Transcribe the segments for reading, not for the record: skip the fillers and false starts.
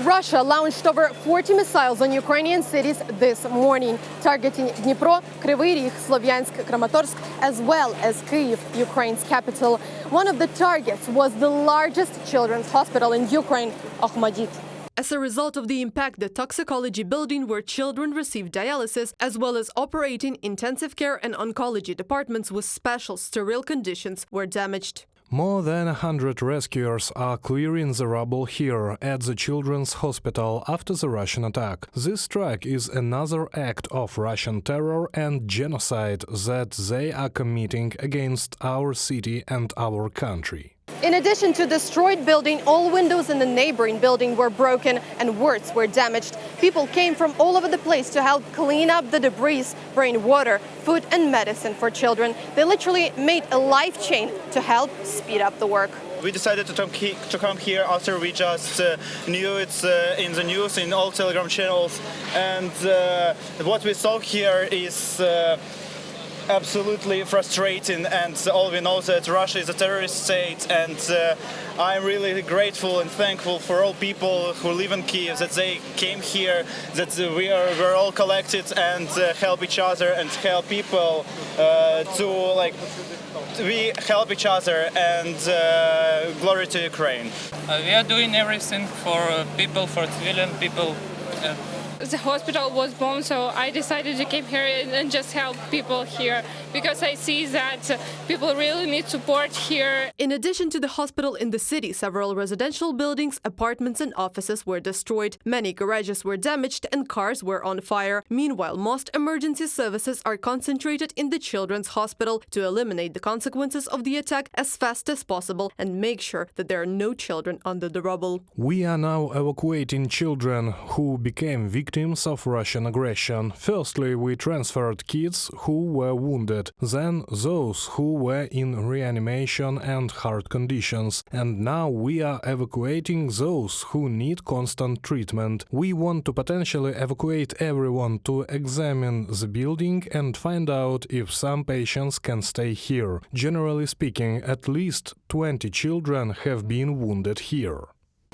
Russia launched over 40 missiles on Ukrainian cities this morning, targeting Dnipro, Kryvyi Rih, Slovyansk, Kramatorsk, as well as Kyiv, Ukraine's capital. One of the targets was the largest children's hospital in Ukraine, Akhmedit. As a result of the impact, the toxicology building where children receive dialysis, as well as operating intensive care and oncology departments with special sterile conditions, were damaged. More than 100 rescuers are clearing the rubble here at the Children's Hospital after the Russian attack. This strike is another act of Russian terror and genocide that they are committing against our city and our country. In addition to destroyed building, all windows in the neighboring building were broken and wards were damaged. People came from all over the place to help clean up the debris, bring water, food and medicine for children. They literally made a life chain to help speed up the work. We decided to come here after we just knew it's in the news, in all Telegram channels. And what we saw here is absolutely frustrating, and all we know that Russia is a terrorist state, and I'm really grateful and thankful for all people who live in Kyiv that they came here, that we're all collected and help each other and help people we help each other, and glory to Ukraine. We are doing everything for people, for civilian people. The hospital was bombed, so I decided to come here and just help people here because I see that people really need support here. In addition to the hospital in the city, several residential buildings, apartments and offices were destroyed. Many garages were damaged and cars were on fire. Meanwhile, most emergency services are concentrated in the Children's Hospital to eliminate the consequences of the attack as fast as possible and make sure that there are no children under the rubble. We are now evacuating children who became victims of Russian aggression. Firstly, we transferred kids who were wounded, then those who were in reanimation and hard conditions, and now we are evacuating those who need constant treatment. We want to potentially evacuate everyone to examine the building and find out if some patients can stay here. Generally speaking, at least 20 children have been wounded here.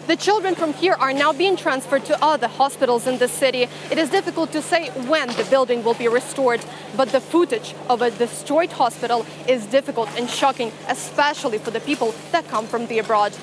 The children from here are now being transferred to other hospitals in the city. It is difficult to say when the building will be restored, but the footage of a destroyed hospital is difficult and shocking, especially for the people that come from the abroad.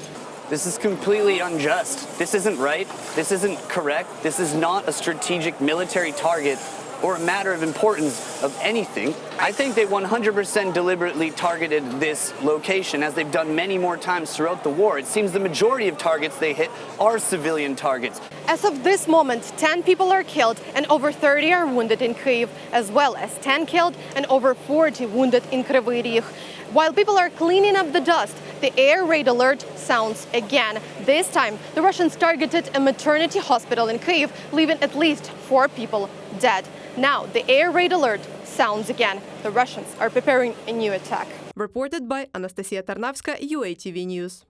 This is completely unjust. This isn't right. This isn't correct. This is not a strategic military target or a matter of importance of anything. I think they 100% deliberately targeted this location, as they've done many more times throughout the war. It seems the majority of targets they hit are civilian targets. As of this moment, 10 people are killed and over 30 are wounded in Kyiv, as well as 10 killed and over 40 wounded in Kryvyi Rih. While people are cleaning up the dust, the air raid alert sounds again. This time, the Russians targeted a maternity hospital in Kyiv, leaving at least 4 people dead. Now, the air raid alert sounds again. The Russians are preparing a new attack. Reported by Anastasia Tarnavska, UATV News.